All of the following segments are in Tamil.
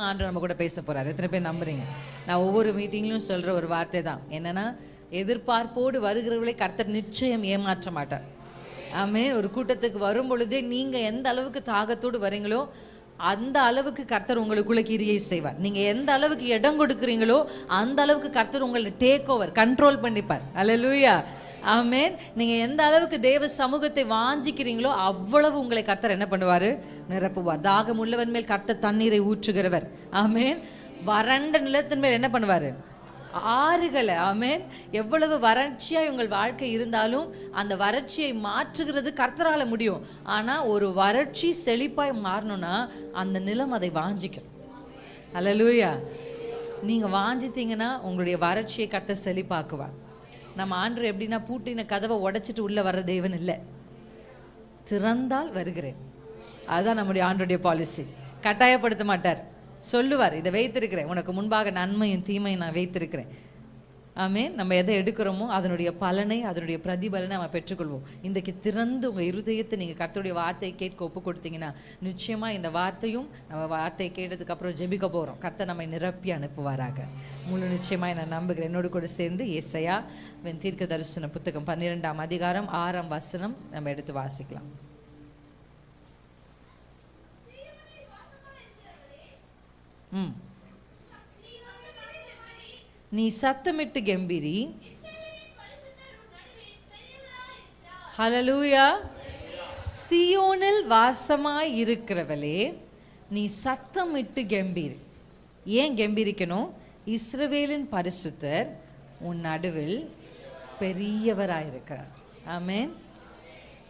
ஆண்டவர் நம்ம கூட பேச போறாரு. எத்தனை பேர் நம்புறீங்க? நான் ஒவ்வொரு மீட்டிங்லையும் சொல்ற ஒரு வார்த்தை தான் என்னன்னா, எதிர்பார்ப்போடு வருகிறவர்களை கர்த்தர் நிச்சயம் ஏமாற்ற மாட்டார். ஆமென். ஒரு கூட்டத்துக்கு வரும் பொழுதே நீங்க எந்த அளவுக்கு தாகத்தோடு வரீங்களோ அந்த அளவுக்கு கர்த்தர் உங்களுக்குள்ள கிரியை செய்வார். நீங்க எந்த அளவுக்கு இடம் கொடுக்குறீங்களோ அந்த அளவுக்கு கர்த்தர் உங்களை டேக் ஓவர் கண்ட்ரோல் பண்ணிப்பார். அல்லேலூயா, ஆமென். நீங்க எந்த அளவுக்கு தேவ சமூகத்தை வாஞ்சிக்கிறீங்களோ அவ்வளவு உங்களை கர்த்தர் என்ன பண்ணுவாரு? நிரப்புவார். தாகம் உள்ளவன் மேல் கர்த்தர் தண்ணீரை ஊற்றுகிறவர். ஆமென். வறண்ட நிலத்தின் மேல் என்ன பண்ணுவாரு? ஆறுகளை. ஆமென். எவ்வளவு வறட்சியா உங்கள் வாழ்க்கை இருந்தாலும் அந்த வறட்சியை மாற்றுகிறது கர்த்தரால முடியும். ஆனா ஒரு வறட்சி செழிப்பாய் மாறணும்னா அந்த நிலம் அதை வாஞ்சிக்கும். அல்லேலூயா. நீங்க வாஞ்சித்தீங்கன்னா உங்களுடைய வறட்சியை கர்த்தர் செழிப்பாக்குவார். நம்ம ஆண்டவர் எப்படின்னா பூட்டின கதவை உடைச்சிட்டு உள்ள வர்ற தேவன் இல்லை, திறந்தால் வருகிறேன். அதுதான் நம்முடைய ஆண்டருடைய பாலிசி. கட்டாயப்படுத்த மாட்டார், சொல்லுவார் இதை வைத்திருக்கிறேன், உனக்கு முன்பாக நன்மையும் தீமையும் நான் வைத்திருக்கிறேன். ஆமென். நம்ம எதை எடுக்கிறோமோ அதனுடைய பலனை அதனுடைய பிரதிபலனை நம்ம பெற்றுக்கொள்வோம். இன்றைக்கு திறந்து உங்கள் இருதயத்தை நீங்கள் கர்த்தருடைய வார்த்தையை கேட்க ஒப்பு கொடுத்தீங்கன்னா நிச்சயமாக இந்த வார்த்தையும் நம்ம வார்த்தையை கேட்டதுக்கு அப்புறம் ஜெபிக்க போகிறோம். கர்த்தர் நம்மை நிரப்பி அனுப்புவாராக. முழு நிச்சயமாக நான் நம்புகிறேன். என்னோடு கூட சேர்ந்து ஏசாயா தீர்க்க தரிசன புத்தகம் 12ஆம் அதிகாரம் 6ஆம் வசனம் நம்ம எடுத்து வாசிக்கலாம். நீ சத்தமிட்டு கெம்பீரி. ஹல்லேலூயா. சீயோனில் வாசமாய் இருக்கிறவளே நீ சத்தமிட்டு கெம்பீரி. ஏன் கெம்பீரிக்கணும்? இஸ்ரவேலின் பரிசுத்தர் உன் நடுவில் பெரியவராயிருக்கிறார். ஆமென்.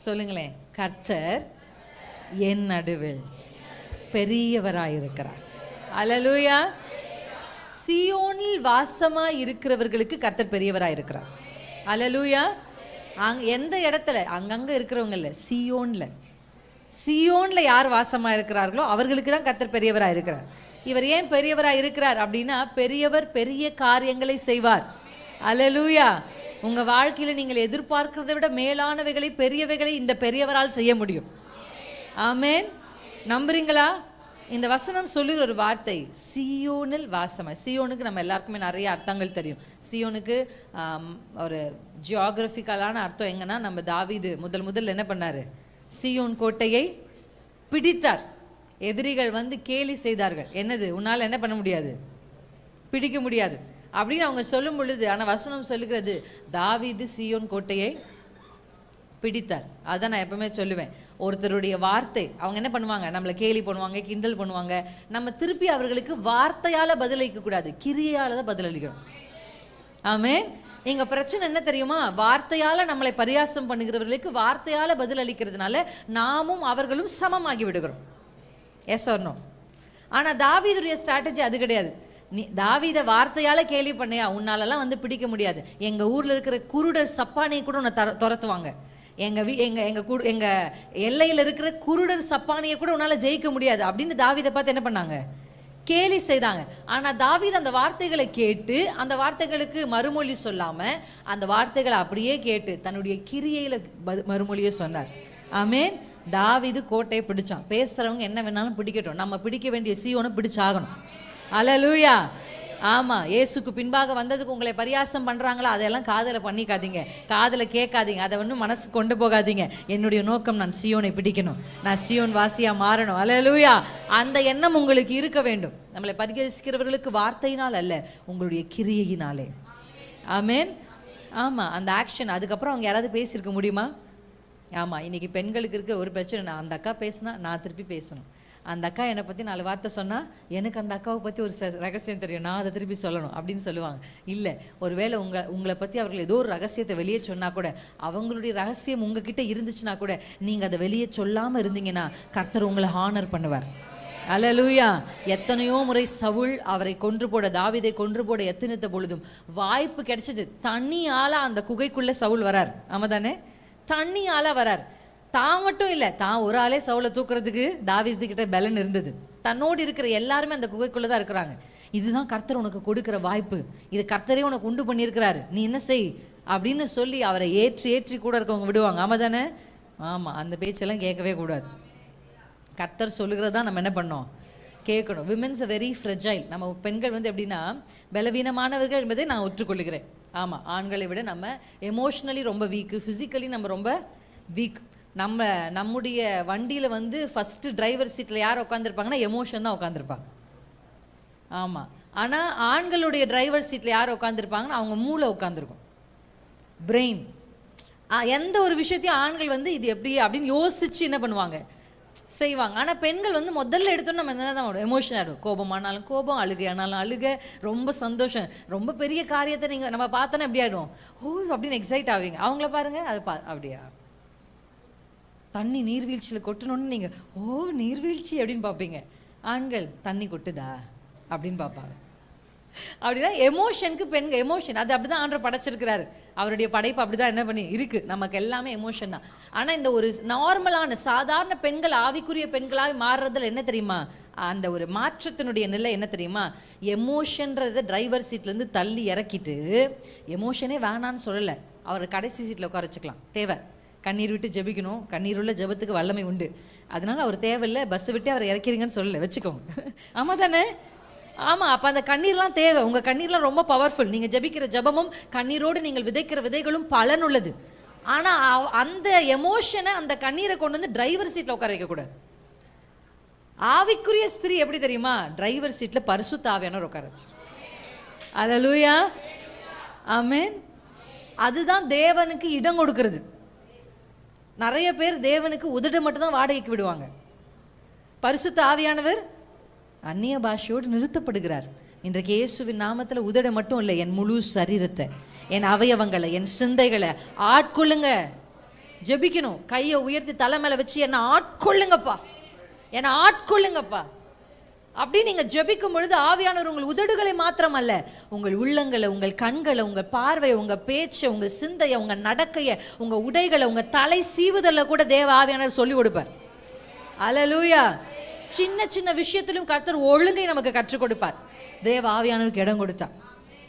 சொல்லுங்களேன், கர்த்தர் என் நடுவில் பெரியவராயிருக்கிறார். ஹல்லேலூயா. சீயோனில் வாசமாய் இருக்கிறவர்களுக்கு கர்த்தர் பெரியவராய் இருக்கிறார். அல்லேலூயா. எந்த இடத்துல? அங்கங்க இருக்கிறவங்க இல்ல, சீயோன்ல யார் வாசமா இருக்கிறார்களோ அவர்களுக்கு தான் கர்த்தர் பெரியவராய் இருக்கிறார். இவர் ஏன் பெரியவராய் இருக்கிறார் அப்படின்னா, பெரியவர் பெரிய காரியங்களை செய்வார். அல்லேலூயா. உங்க வாழ்க்கையில நீங்கள் எதிர்பார்க்கிறதை விட மேலானவைகளை பெரியவைகளை இந்த பெரியவரால் செய்ய முடியும். ஆமென். நம்புறீங்களா? இந்த வசனம் சொல்லுகிற ஒரு வார்த்தை சீயோனில் வாசமாய். சீயோனுக்கு நம்ம எல்லாருக்குமே நிறைய அர்த்தங்கள் தெரியும். சீயோனுக்கு ஒரு ஜியோகிராஃபிக்கலான அர்த்தம் எங்கன்னா, நம்ம தாவீது முதல்ல என்ன பண்ணாரு? சீயோன் கோட்டையை பிடித்தார். எதிரிகள் வந்து கேலி செய்தார்கள். என்னது? உன்னால் என்ன பண்ண முடியாது, பிடிக்க முடியாது அப்படின்னு அவங்க சொல்லும் பொழுது, ஆனால் வசனம் சொல்லுகிறது தாவீது சீயோன் கோட்டையை பிடித்தார். அதான் நான் எப்பவுமே சொல்லுவேன், ஒருத்தருடைய வார்த்தை அவங்க என்ன பண்ணுவாங்க? நம்மளை கேலி பண்ணுவாங்க, கிண்டல் பண்ணுவாங்க. நம்ம திருப்பி அவர்களுக்கு வார்த்தையால பதிலளிக்க கூடாது, கிரியையால தான் பதிலளிக்கணும். ஆமென். எங்க பிரச்சனை என்ன தெரியுமா? வார்த்தையால நம்மளை பரியாசம் பண்ணுகிறவர்களுக்கு வார்த்தையால பதில் அளிக்கிறதுனால நாமும் அவர்களும் சமமாகி விடுகிறோம். Yes or no? ஆனா தாவீதுடைய ஸ்ட்ராட்டஜி அது கிடையாது. நீ தாவீதை வார்த்தையால கேலி பண்ணையா, உன்னாலெல்லாம் வந்து பிடிக்க முடியாது. எங்க ஊர்ல இருக்கிற குருடர் சப்பானை கூட உன்னை துரத்துவாங்க. எங்க எல்லையில் இருக்கிற குருடர் சப்பானியை கூட உன்னால ஜெயிக்க முடியாது அப்படின்னு தாவீதை பார்த்து என்ன பண்ணாங்க? கேலி செய்தாங்க. ஆனா தாவீது அந்த வார்த்தைகளை கேட்டு அந்த வார்த்தைகளுக்கு மறுமொழி சொல்லாம அந்த வார்த்தைகளை அப்படியே கேட்டு தன்னுடைய கிரியையில மறுமொழியை சொன்னார். ஆமென். தாவீது கோட்டையை பிடிச்சான். பேசுறவங்க என்ன வேணாலும் பிடிக்கட்டும், நம்ம பிடிக்க வேண்டிய சீயோனை பிடிச்சாகணும். அல்லேலூயா. ஆமா. இயேசுக்கு பின்பாக வந்ததுக்கு உங்களை பரியாசம் பண்றாங்களா, அதெல்லாம் காதல பண்ணிக்காதீங்க, காதல கேட்காதீங்க, அதை ஒன்றும் மனசு கொண்டு போகாதீங்க. என்னுடைய நோக்கம் நான் சீயோனை பிடிக்கணும், நான் சீயோன் வாசியா மாறணும். அல்லேலூயா. அந்த எண்ணம் உங்களுக்கு இருக்க வேண்டும். நம்மளை பரிகரிக்கிறவர்களுக்கு வார்த்தையினால் அல்ல, உங்களுடைய கிரியையினாலே. ஆமென். ஆமா. அந்த ஆக்ஷன். அதுக்கப்புறம் அவங்க யாராவது பேசியிருக்க முடியுமா? ஆமா. இன்னைக்கு பெண்களுக்கு இருக்க ஒரு பிரச்சனை, நான் அந்த அக்கா பேசினா நான் திருப்பி பேசணும், அந்த அக்கா என்னை பற்றி 4 வார்த்தை சொன்னால் எனக்கு அந்த அக்காவை பற்றி ஒரு ரகசியம் தெரியும், நான் அதை திருப்பி சொல்லணும் அப்படின்னு சொல்லுவாங்க. இல்லை, ஒருவேளை உங்களை பற்றி அவர்கள் ஏதோ ஒரு ரகசியத்தை வெளியே சொன்னால் கூட, அவங்களுடைய ரகசியம் உங்ககிட்ட இருந்துச்சுன்னா கூட நீங்கள் அதை வெளியே சொல்லாமல் இருந்தீங்கன்னா கர்த்தர் உங்களை ஹானர் பண்ணுவார். அல்லேலூயா. எத்தனையோ முறை சவுல் அவரை கொன்று போட, தாவீதை கொன்று போட எத்தனித்த பொழுதும் வாய்ப்பு கிடைச்சது. தண்ணியால அந்த குகைக்குள்ளே சவுல் வரார். ஆமாம் தானே? தண்ணியால வரார். தான் மட்டும் இல்லை, தான் ஒரு ஆளே சவுலை தூக்குறதுக்கு தாவீது கிட்ட பலன் இருந்தது. தன்னோடு இருக்கிற எல்லாருமே அந்த குகைக்குள்ளே தான் இருக்கிறாங்க. இதுதான் கர்த்தர் உனக்கு கொடுக்குற வாய்ப்பு, இது கர்த்தரே உனக்கு உண்டு பண்ணியிருக்கிறாரு, நீ என்ன செய் அப்படின்னு சொல்லி அவரை ஏற்றி கூட இருக்கவங்க விடுவாங்க. ஆமாம் தானே? ஆமாம். அந்த பேச்செல்லாம் கேட்கவே கூடாது. கர்த்தர் சொல்லுகிறதா நம்ம என்ன பண்ணோம்? கேட்கணும். Women's very fragile. நம்ம பெண்கள் வந்து எப்படின்னா பலவீனமானவர்கள் என்பதை நான் ஒற்றுக்கொள்கிறேன். ஆமாம், ஆண்களை விட நம்ம எமோஷ்னலி ரொம்ப வீக்கு, ஃபிசிக்கலி நம்ம ரொம்ப வீக். நம்முடைய வண்டியில் வந்து ஃபஸ்ட்டு டிரைவர் சீட்டில் யார் உட்காந்துருப்பாங்கன்னா எமோஷன் தான் உட்காந்துருப்பாங்க. ஆமாம், ஆனால் ஆண்களுடைய டிரைவர் சீட்டில் யார் உட்காந்துருப்பாங்கன்னா அவங்க மூளை உட்காந்துருக்கும், பிரெயின். எந்த ஒரு விஷயத்தையும் ஆண்கள் வந்து இது எப்படி அப்படின்னு யோசிச்சு என்ன பண்ணுவாங்க, செய்வாங்க. ஆனால் பெண்கள் வந்து முதல்ல எடுத்தோன்னு நம்ம என்ன தான் எமோஷன் ஆகிடும். கோபமானாலும் கோபம், அழுகையானாலும் அழுகை, ரொம்ப சந்தோஷம், ரொம்ப பெரிய காரியத்தை நீங்கள் நம்ம பார்த்தோன்னா எப்படி ஆகிடும், ஓ அப்படின்னு எக்ஸைட் ஆவீங்க. அவங்கள பாருங்கள், அது அப்படியா தண்ணி நீர்வீழ்ச்சியில் கொட்டணுன்னு நீங்கள் ஓ நீர்வீழ்ச்சி அப்படின்னு பார்ப்பீங்க. ஆண்கள் தண்ணி கொட்டுதா அப்படின்னு பார்ப்பாங்க. அப்படின்னா எமோஷனுக்கு பெண்கள் எமோஷன் அது அப்படிதான் ஆண்டவர் படைச்சிருக்கிறாரு. அவருடைய படைப்பு அப்படிதான் என்ன பண்ணி இருக்கு. நமக்கு எல்லாமே எமோஷன் தான். ஆனால் இந்த ஒரு நார்மலான சாதாரண பெண்கள் ஆவிக்குரிய பெண்களாக மாறுறதுல என்ன தெரியுமா, அந்த ஒரு மாற்றத்தினுடைய நிலை என்ன தெரியுமா, எமோஷன்றதை டிரைவர் சீட்லேருந்து தள்ளி இறக்கிட்டு, எமோஷனே வேணான்னு சொல்லலை, அவர் கடைசி சீட்டில் உட்கார வச்சுக்கலாம். தேவை கண்ணீர் விட்டு ஜெபிக்கணும், கண்ணீர் உள்ள ஜெபத்துக்கு வல்லமை உண்டு, அதனால அவர் தேவையில்லை, பஸ்ஸை விட்டு அவர் இறக்கிறீங்கன்னு சொல்லலை, வச்சுக்கோங்க. ஆமாம் தானே? ஆமாம், அப்போ அந்த கண்ணீர்லாம் தேவை. உங்கள் கண்ணீர்லாம் ரொம்ப பவர்ஃபுல். நீங்கள் ஜெபிக்கிற ஜெபமும் கண்ணீரோடு நீங்கள் விதைக்கிற விதைகளும் பலனுள்ளது. ஆனால் அந்த எமோஷனை, அந்த கண்ணீரை கொண்டு வந்து டிரைவர் சீட்டில் உட்கார வைக்கக்கூடாது. ஆவிக்குரிய ஸ்திரீ எப்படி தெரியுமா, டிரைவர் சீட்டில் பரிசுத்த ஆவியானவர் உட்கார வச்சு. அல்லேலூயா, ஆமென். அதுதான் தேவனுக்கு இடம் கொடுக்கிறது. நிறைய பேர் தேவனுக்கு உதடு மட்டும்தான் வாடகைக்கு விடுவாங்க. பரிசுத்த ஆவியானவர் அந்நிய பாஷையோடு நிறுத்தப்படுகிறார். இன்றைக்கு இயேசுவின் நாமத்தில் உதட மட்டும் இல்லை, என் முழு சரீரத்தை, என் அவயவங்களை, என் சிந்தைகளை ஆட்கொள்ளுங்க. ஜெபிக்கணும், கையை உயர்த்தி தலை மேலே வச்சு என்னை ஆட்கொள்ளுங்கப்பா, என்னை ஆட்கொள்ளுங்கப்பா அப்படி நீங்கள் ஜெபிக்கும் பொழுது ஆவியானவர் உங்கள் உதடுகளை மாத்திரம் அல்ல, உங்கள் உள்ளங்களை, உங்கள் கண்களை, உங்கள் பார்வையை, உங்கள் பேச்சை, உங்கள் சிந்தையை, உங்கள் நடக்கையை, உங்கள் உடைகளை, உங்கள் தலை சீவுதலை கூட தேவ ஆவியானவர் சொல்லி கொடுப்பார். அல்லேலூயா. சின்ன சின்ன விஷயத்திலும் கர்த்தர் ஒழுங்கை நமக்கு கற்றுக் கொடுப்பார். தேவ ஆவியானவருக்கு இடம் கொடுத்தா.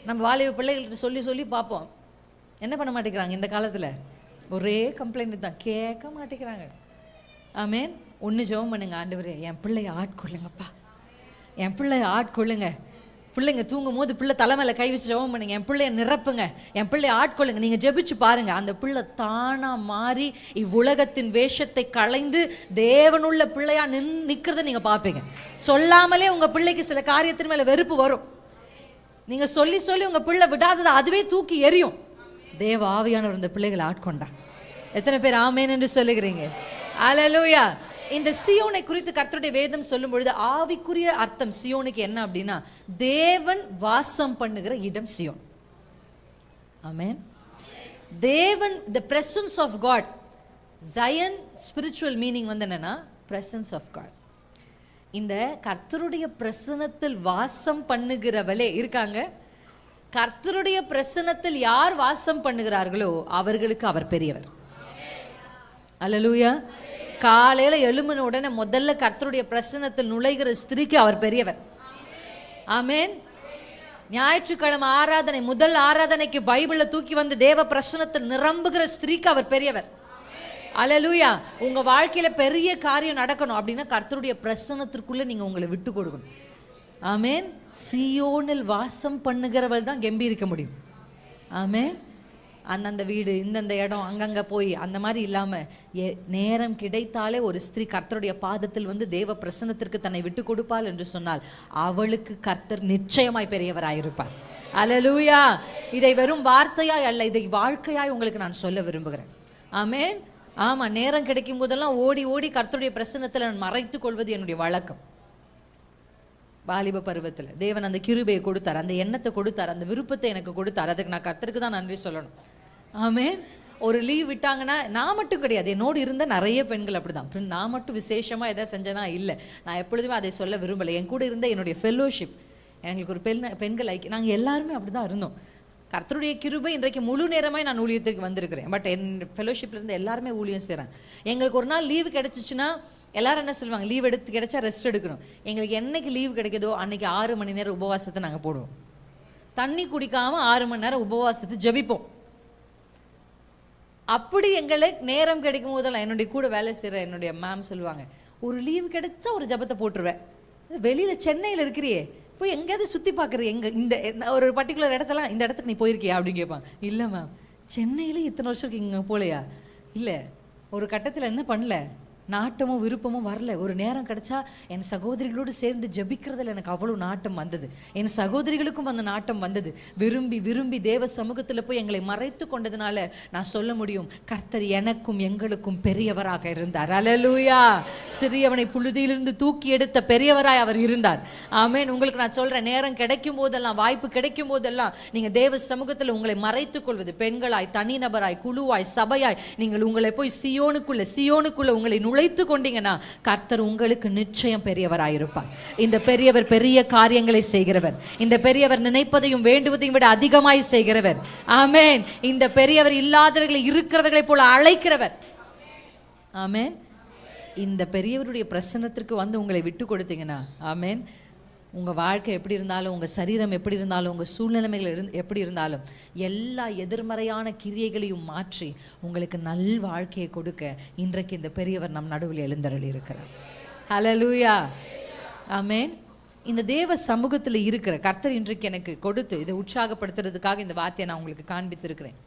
நம்ம வாலிப பிள்ளைகள்கிட்ட சொல்லி சொல்லி பார்ப்போம், என்ன பண்ண மாட்டேங்கிறாங்க இந்த காலத்தில், ஒரே கம்ப்ளைண்ட் தான், கேட்க மாட்டேங்கிறாங்க. ஆமேன். ஒன்று ஜெபம் பண்ணுங்க, ஆண்டவரே என் பிள்ளைய ஆட்கொள்ளுங்கப்பா, என் பிள்ளைய ஆட்கொள்ளுங்க. பிள்ளைங்க தூங்கும் போது பிள்ளை தலைமையில கை வச்சு ஜெபம் பண்ணுங்க, என் பிள்ளைய நிரப்புங்க, என் பிள்ளைய ஆட்கொள்ளுங்க. நீங்கள் ஜெபிச்சு பாருங்க, அந்த பிள்ளை தானா மாறி இவ்வுலகத்தின் வேஷத்தை களைந்து தேவனுள்ள பிள்ளையா நிற்கிறத நீங்கள் பார்ப்பீங்க. சொல்லாமலே உங்கள் பிள்ளைக்கு சில காரியத்தின் மேலே வெறுப்பு வரும். நீங்கள் சொல்லி சொல்லி உங்கள் பிள்ளை விடாதது அதுவே தூக்கி எரியும். தேவ ஆவியானவர் இந்த பிள்ளைகளை ஆட்கொண்டா. எத்தனை பேர் ஆமேன் என்று சொல்லுகிறீங்க? அல்லேலூயா. இந்த சியோனை குறித்து கர்த்தருடைய வேதம் சொல்லும் பொழுது ஆவிக்குரிய அர்த்தம் சியோனுக்கு என்ன அப்படின்னா, தேவன் வாசம் பண்ணுகிற இடம் சியோன். ஆமென். தேவன், the presence of God. Zion spiritual meaning வந்து என்னன்னா presence of God. இந்த கர்த்தருடைய பிரசன்னத்தில் வாசம் பண்ணுகிறவளே இருக்காங்க. கர்த்தருடைய பிரசன்னத்தில் யார் வாசம் பண்ணுகிறார்களோ அவர்களுக்கு அவர் பெரியவர். அல்லேலூயா. காலையில எழும்பின உடனே முதல்ல கர்த்தருடைய பிரசன்னத்தில் நுழைகிற ஸ்திரீக்கு அவர் பெரியவர். ஆமென். ஞாயிற்றுக்கிழமை ஆராதனை, முதல் ஆராதனைக்கு பைபிளை தூக்கி வந்து தேவ பிரசன்னத்தில் நிரம்புகிற ஸ்திரீக்கு அவர் பெரியவர். அல்லேலூயா. உங்க வாழ்க்கையில பெரிய காரியம் நடக்கணும் அப்படின்னா கர்த்தருடைய பிரசன்னத்திற்குள்ள நீங்க உங்களை விட்டு கொடுக்கணும். ஆமென். சியோனில் வாசம் பண்ணுகிறவள் தான் கம்பீரிக்க முடியும். ஆமென். அந்தந்த வீடு, இந்தந்த இடம், அங்கங்கே போய் அந்த மாதிரி இல்லாமல் நேரம் கிடைத்தாலே ஒரு ஸ்திரீ கர்த்தருடைய பாதத்தில் வந்து தேவ பிரசன்னத்திற்கு தன்னை விட்டு கொடுப்பாள் என்று சொன்னால் அவளுக்கு கர்த்தர் நிச்சயமாய் பெரியவராயிருப்பார். அல்லேலூயா. இதை வெறும் வார்த்தையாய் அல்ல, இதை வாழ்க்கையாய் உங்களுக்கு நான் சொல்ல விரும்புகிறேன். ஆமென். ஆமாம், நேரம் கிடைக்கும் போதெல்லாம் ஓடி ஓடி கர்த்தருடைய பிரசன்னத்தில் நான் மறைத்து கொள்வது என்னுடைய வழக்கம். வாலிப பருவத்தில் தேவன் அந்த கிருபையை கொடுத்தார், அந்த எண்ணத்தை கொடுத்தார், அந்த விருப்பத்தை எனக்கு கொடுத்தார். அதுக்கு நான் கர்த்தருக்கு தான் நன்றி சொல்லணும். ஆமென். ஒரு லீவ் விட்டாங்கன்னா நான் மட்டும் கிடையாது, என்னோடு இருந்த நிறைய பெண்கள் அப்படிதான். நான் மட்டும் விசேஷமாக எதாவது செஞ்சேன்னா இல்லை, நான் எப்பொழுதுமே அதை சொல்ல விரும்பலை. என் கூட இருந்த என்னுடைய ஃபெல்லோஷிப், எங்களுக்கு ஒரு பெண்கள் ஐக்கியம், நாங்கள் எல்லாருமே அப்படி தான் இருந்தோம். கர்த்தருடைய கிருபை இன்றைக்கு முழு நேரமாய் நான் ஊழியத்துக்கு வந்திருக்கிறேன். பட் என் ஃபெல்லோஷிப்லேருந்து எல்லாருமே ஊழியம் செய்கிறாங்க. எங்களுக்கு ஒரு நாள் லீவு கிடைச்சிச்சுன்னா எல்லாரும் என்ன சொல்லுவாங்க, லீவ் எடுத்து கிடைச்சா ரெஸ்ட் எடுக்கணும். எங்களுக்கு என்னைக்கு லீவ் கிடைக்குதோ அன்னைக்கு 6 மணி நேரம் உபவாசத்தை நாங்கள் போடுவோம். தண்ணி குடிக்காமல் 6 மணி நேரம் உபவாசத்தை ஜபிப்போம். அப்படி எங்களுக்கு நேரம் கிடைக்கும் போதெல்லாம் என்னுடைய கூட வேலை செய்கிற என்னுடைய மேம் சொல்லுவாங்க, ஒரு லீவு கிடைச்சா ஒரு ஜபத்தை போட்டுருவேன். வெளியில் சென்னையில் இருக்கிறியே, போய் எங்கேயாவது சுற்றி பார்க்குற, இந்த ஒரு பர்டிகுலர் இடத்தெல்லாம், இந்த இடத்துக்கு நீ போயிருக்கியா அப்படின்னு கேட்பான். இல்லை மேம், சென்னையில் இத்தனை வருஷம் இங்கே போகலையா? இல்லை, ஒரு கட்டத்தில் என்ன பண்ணல, நாட்டமும் விருப்பமும் வரல. ஒரு நேரம் கிடைச்சா என் சகோதரிகளோடு சேர்ந்து ஜபிக்கிறதுல எனக்கு அவ்வளோ நாட்டம் வந்தது. என் சகோதரிகளுக்கும் அந்த நாட்டம் வந்தது. விரும்பி விரும்பி தேவ சமூகத்தில் போய் எங்களை மறைத்து கொண்டதுனால நான் சொல்ல முடியும், கர்த்தர் எனக்கும் எங்களுக்கும் பெரியவராக இருந்தார். அல்லேலூயா. சிறியவனை புழுதியிலிருந்து தூக்கி எடுத்த பெரியவராய் அவர் இருந்தார். ஆமென். உங்களுக்கு நான் சொல்கிறேன், நேரம் கிடைக்கும் போதெல்லாம், வாய்ப்பு கிடைக்கும் போதெல்லாம் நீங்கள் தேவ சமூகத்தில் உங்களை மறைத்துக் கொள்வது, பெண்களாய், தனிநபராய், குழுவாய், சபையாய், நீங்கள் உங்களை போய் சியோனுக்குள்ள உங்களை நுழைத்து கொண்டீங்கன்னா கர்த்தர் உங்களுக்கு நிச்சயம் பெரியவராயிருப்பார். இந்த பெரியவர் பெரிய காரியங்களை செய்கிறவர். இந்த பெரியவர் நினைப்பதையும் வேண்டுவதையும் விட அதிகமாய் செய்கிறவர். ஆமென். இந்த பெரியவர் இல்லாதவர்களை இருக்கிறவர்களை போல அழைக்கிறவர். ஆமென். இந்த பெரியவருடைய பிரசன்னத்திற்கு வந்து உங்களை விட்டு கொடுத்தீங்கன்னா, ஆமென், உங்கள் வாழ்க்கை எப்படி இருந்தாலும், உங்கள் சரீரம் எப்படி இருந்தாலும், உங்கள் சூழ்நிலைமைகள் எப்படி இருந்தாலும், எல்லா எதிர்மறையான கிரியைகளையும் மாற்றி உங்களுக்கு நல் வாழ்க்கையை கொடுக்க இன்றைக்கு இந்த பெரியவர் நம் நடுவில் எழுந்தருளி இருக்கிறார். ஹல்லேலூயா. ஆமென். இந்த தேவ சமூகத்தில் இருக்கிற கர்த்தர் இன்றைக்கு எனக்கு கொடுத்து இதை உற்சாகப்படுத்துறதுக்காக இந்த வார்த்தையை நான் உங்களுக்கு காண்பித்திருக்கிறேன்.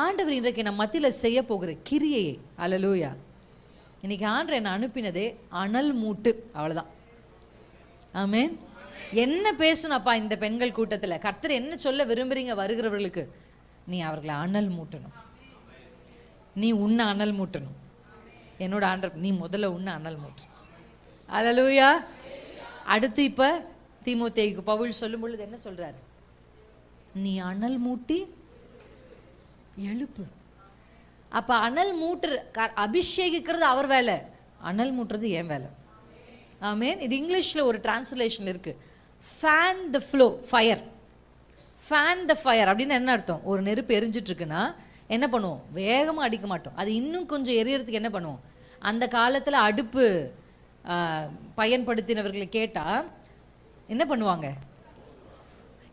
ஆண்டவர் இன்றைக்கு நம்ம மத்தியில் செய்ய போகிற கிரியையை, ஹல்லேலூயா, இன்னைக்கு ஆண்டவர் என்னை அனுப்பினதே அனல் மூட்டு, அவ்வளோதான். ஆமென். என்ன பேசணும்ப்பா இந்த பெண்கள் கூட்டத்தில், கர்த்தர் என்ன சொல்ல விரும்புறீங்க வருகிறவர்களுக்கு? நீ அவர்களை அனல் மூட்டணும். நீ உன்னை அனல் மூட்டணும். என்னோட ஆண்டவர், நீ முதல்ல உன்னை அனல் மூட்டணும். அல்லேலூயா. அடுத்து இப்போ தீமோத்தேயுக்கு பவுல் சொல்லும் பொழுது என்ன சொல்றாரு? நீ அனல் மூட்டி எழுப்பு. அப்ப அனல் மூட்டு அபிஷேகிக்கிறது அவர் வேலை, அனல் மூட்டுறது என் வேலை. ஆமென். இது இங்கிலீஷில் ஒரு டிரான்ஸ்லேஷன் இருக்கு, fan the flow fire. Fan the fire அப்படின்னு என்ன அர்த்தம்? ஒரு நெருப்பு எரிஞ்சிட்டு இருக்குன்னா என்ன பண்ணுவோம்? வேகமாக அடிக்க மாட்டோம், அது இன்னும் கொஞ்சம் எரியறதுக்கு என்ன பண்ணுவோம்? அந்த காலத்தில் அடுப்பு பயன்படுத்தினவர்களை கேட்டால் என்ன பண்ணுவாங்க?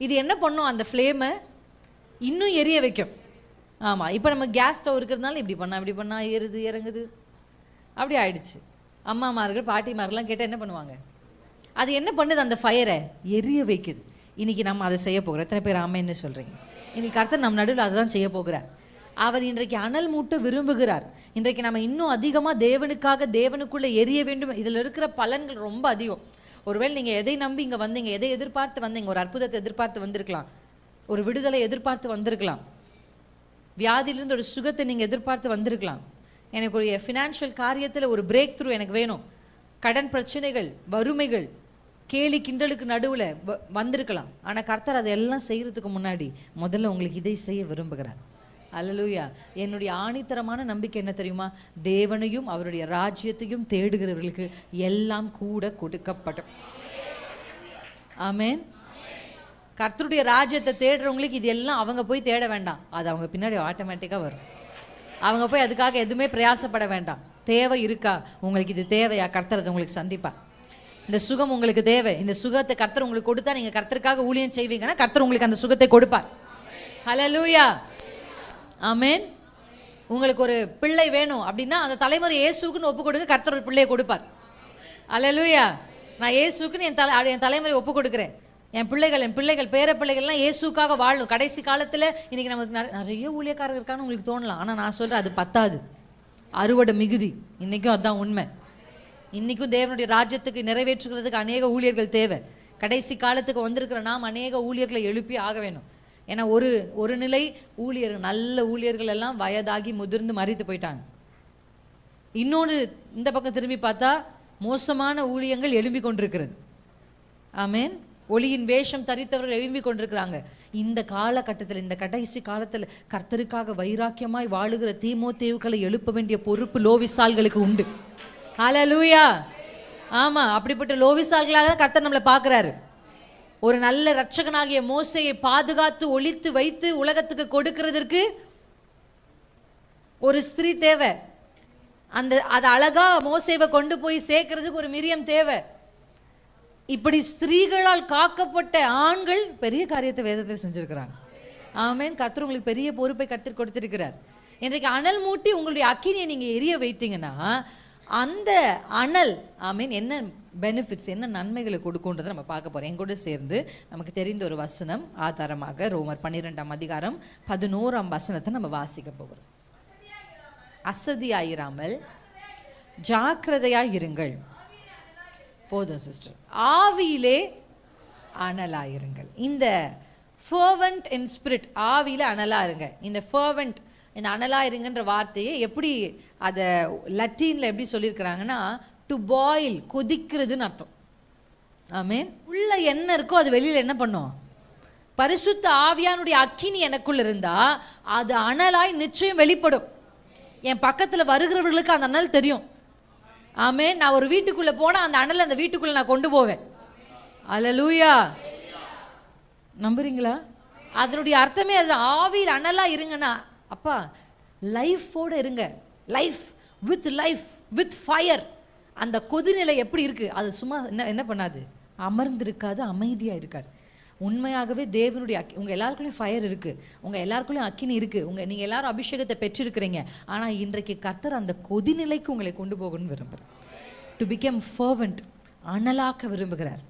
இது என்ன பண்ணும்? அந்த ஃப்ளேமை இன்னும் எரிய வைக்கும். ஆமாம், இப்போ நம்ம கேஸ் ஸ்டவ் இருக்கிறதுனால இப்படி பண்ணால் ஏறுது இறங்குது, அப்படி ஆயிடுச்சு. அம்மாமார்கள் பாட்டிமார்கள்லாம் கேட்டால் என்ன பண்ணுவாங்க? அது என்ன பண்ணுது? அந்த ஃபயரை எரிய வைக்குது. இன்னைக்கு நம்ம அதை செய்ய போகிறோம். எத்தனை பேர் ஆமைன்னு சொல்கிறீங்க? இன்னைக்கு கர்த்தர் நம்ம நடுவில் அதை தான் செய்ய போகிறார். அவர் இன்றைக்கு அனல் மூட்ட விரும்புகிறார். இன்றைக்கு நம்ம இன்னும் அதிகமாக தேவனுக்காக, தேவனுக்குள்ளே எரிய வேண்டும். இதில் இருக்கிற பலன்கள் ரொம்ப அதிகம். ஒருவேளை நீங்கள் எதை நம்பி இங்கே வந்தீங்க, எதை எதிர்பார்த்து வந்தீங்க? ஒரு அற்புதத்தை எதிர்பார்த்து வந்திருக்கலாம், ஒரு விடுதலை எதிர்பார்த்து வந்திருக்கலாம், வியாதியிலிருந்து ஒரு சுகத்தை நீங்கள் எதிர்பார்த்து வந்திருக்கலாம். எனக்கு ஒரு ஃபினான்ஷியல் காரியத்தில் ஒரு பிரேக் த்ரூ எனக்கு வேணும். கடன் பிரச்சனைகள், வறுமைகள், கேலி கிண்டலுக்கு நடுவில் வந்திருக்கலாம். ஆனால் கர்த்தர் அதெல்லாம் செய்கிறதுக்கு முன்னாடி முதல்ல உங்களுக்கு இதை செய்ய விரும்புகிறார். அல்லேலூயா. என்னுடைய ஆணித்தரமான நம்பிக்கை என்ன தெரியுமா? தேவனையும் அவருடைய ராஜ்யத்தையும் தேடுகிறவர்களுக்கு எல்லாம் கூட கொடுக்கப்படும். ஆமென். கர்த்தருடைய ராஜ்யத்தை தேடுறவங்களுக்கு இது எல்லாம் அவங்க போய் தேட வேண்டாம், அது அவங்க பின்னாடி ஆட்டோமேட்டிக்காக வரும். அவங்க போய் அதுக்காக எதுவுமே பிரயாசப்பட வேண்டாம். தேவை இருக்கா உங்களுக்கு? இது தேவையா? கர்த்தர் அதை உங்களுக்கு சந்திப்பார். இந்த சுகம் உங்களுக்கு தேவை, இந்த சுகத்தை கர்த்தர் உங்களுக்கு கொடுத்தா நீங்கள் கர்த்தருக்காக ஊழியம் செய்வீங்கன்னா கர்த்தர் உங்களுக்கு அந்த சுகத்தை கொடுப்பார். ஹல்லேலூயா. ஆமென். உங்களுக்கு ஒரு பிள்ளை வேணும் அப்படின்னா அந்த தலைமுறை இயேசுக்குன்னு ஒப்பு கொடுங்க, கர்த்தர் ஒரு பிள்ளையை கொடுப்பார். ஹல்லேலூயா. நான் இயேசுக்குன்னு என் தலைமுறை ஒப்பு கொடுக்குறேன். என் பிள்ளைகள் பேர பிள்ளைகள்லாம் இயேசுக்காக வாழணும். கடைசி காலத்தில் இன்றைக்கி நமக்கு நிறைய ஊழியக்காரர்கள் இருக்கான்னு உங்களுக்கு தோணலாம். ஆனால் நான் சொல்கிறேன், அது பத்தாது, அறுவடை மிகுதி. இன்றைக்கும் அதுதான் உண்மை. இன்றைக்கும் தேவனுடைய ராஜ்யத்துக்கு நிறைவேற்றுகிறதுக்கு அநேக ஊழியர்கள் தேவை. கடைசி காலத்துக்கு வந்திருக்கிற நாம் அநேக ஊழியர்களை எழுப்பி ஆக வேணும். ஏன்னா ஒரு நிலை ஊழியர்கள், நல்ல ஊழியர்கள் எல்லாம் வயதாகி முதிர்ந்து மறித்து போயிட்டாங்க. இன்னொன்று இந்த பக்கம் திரும்பி பார்த்தா மோசமான ஊழியங்கள் எழும்பி கொண்டிருக்கிறது. ஆமென். ஒளியின் வேஷம் தரித்தவர்கள் எழும்பி கொண்டிருக்கிறாங்க. இந்த காலகட்டத்தில், இந்த கடைசி காலத்தில் கர்த்தருக்காக வைராக்கியமாய் வாழுகிற தீமோத்தேயுக்களை எழுப்ப வேண்டிய பொறுப்பு லோவிசால்களுக்கு உண்டு. ஹல்லேலூயா. ஆமாம், அப்படிப்பட்ட லோவிசால்களாக தான் கர்த்தர் நம்மளை பார்க்குறாரு. ஒரு நல்ல இரட்சகனாகிய மோசேயை பாதுகாத்து ஒளித்து வைத்து உலகத்துக்கு கொடுக்கிறதற்கு ஒரு ஸ்திரீ தேவை. அது அழகா மோசேவை கொண்டு போய் சேர்க்கறதுக்கு ஒரு மிரியம் தேவை. இப்படி ஸ்திரீகளால் காக்கப்பட்ட ஆண்கள் பெரிய காரியத்தை வேதத்தை செஞ்சிருக்கிறாங்க. ஆமென். கர்த்தர் உங்களுக்கு பெரிய பொறுப்பை கர்த்தர் கொடுத்திருக்கிறார். இன்றைக்கு அனல் மூட்டி உங்களுடைய அக்கினியை நீங்கள் எரிய வைத்தீங்கன்னா அந்த அனல் ஆமீன் என்ன பெனிஃபிட்ஸ், என்ன நன்மைகளை கொடுக்குன்றதை நம்ம பார்க்க போகிறோம். என் கூட சேர்ந்து நமக்கு தெரிந்த ஒரு வசனம் ஆதாரமாக ரோமர் 12ஆம் அதிகாரம் 11ஆம் வசனத்தை நம்ம வாசிக்க போகிறோம். அசதியாயிராமல் ஜாக்கிரதையாய் இருங்கள். போதும் சிஸ்டர். ஆவியிலே அனலாயிருங்கள். இந்த ஃபர்வெண்ட் இன் ஸ்பிரிட், ஆவியில் அனலாக இருங்க. இந்த ஃபர்வெண்ட், இந்த அனலாக இருங்கன்ற வார்த்தையை எப்படி அதை லத்தீனில் எப்படி சொல்லியிருக்கிறாங்கன்னா டு பாயில், கொதிக்கிறதுன்னு அர்த்தம். ஆமீன். உள்ள என்ன இருக்கோ அது வெளியில் என்ன பண்ணும்? பரிசுத்த ஆவியானுடைய அக்கினி எனக்குள்ள இருந்தா அது அனலாய் நிச்சயம் வெளிப்படும். என் பக்கத்தில் வருகிறவர்களுக்கு அந்த அனல் தெரியும். ஆமீன். நான் ஒரு வீட்டுக்குள்ளே போனால் அந்த அனல் அந்த வீட்டுக்குள்ளே நான் கொண்டு போவேன். அல்லேலூயா. நம்புறீங்களா? அதனுடைய அர்த்தமே அது. ஆவியில் அனலாக இருங்கன்னா அப்பா லைஃபோடு இருங்க. Life with fire. அந்த கொதிநிலை எப்படி இருக்குது? அது சும்மா என்ன பண்ணாது? அமர்ந்திருக்காது, அமைதியாக இருக்காது. உண்மையாகவே தேவனுடைய உங்கள் எல்லாருக்குள்ளேயும் ஃபயர் இருக்குது, உங்கள் எல்லாருக்குள்ளேயும் அக்கினி இருக்குது, நீங்கள் எல்லாரும் அபிஷேகத்தை பெற்றிருக்கிறீங்க. ஆனால் இன்றைக்கு கர்த்தர் அந்த கொதிநிலைக்கு உங்களை கொண்டு போகணும்னு விரும்புகிறார். டு பிகம் ஃபர்வெண்ட், அனலாக்க விரும்புகிறார்.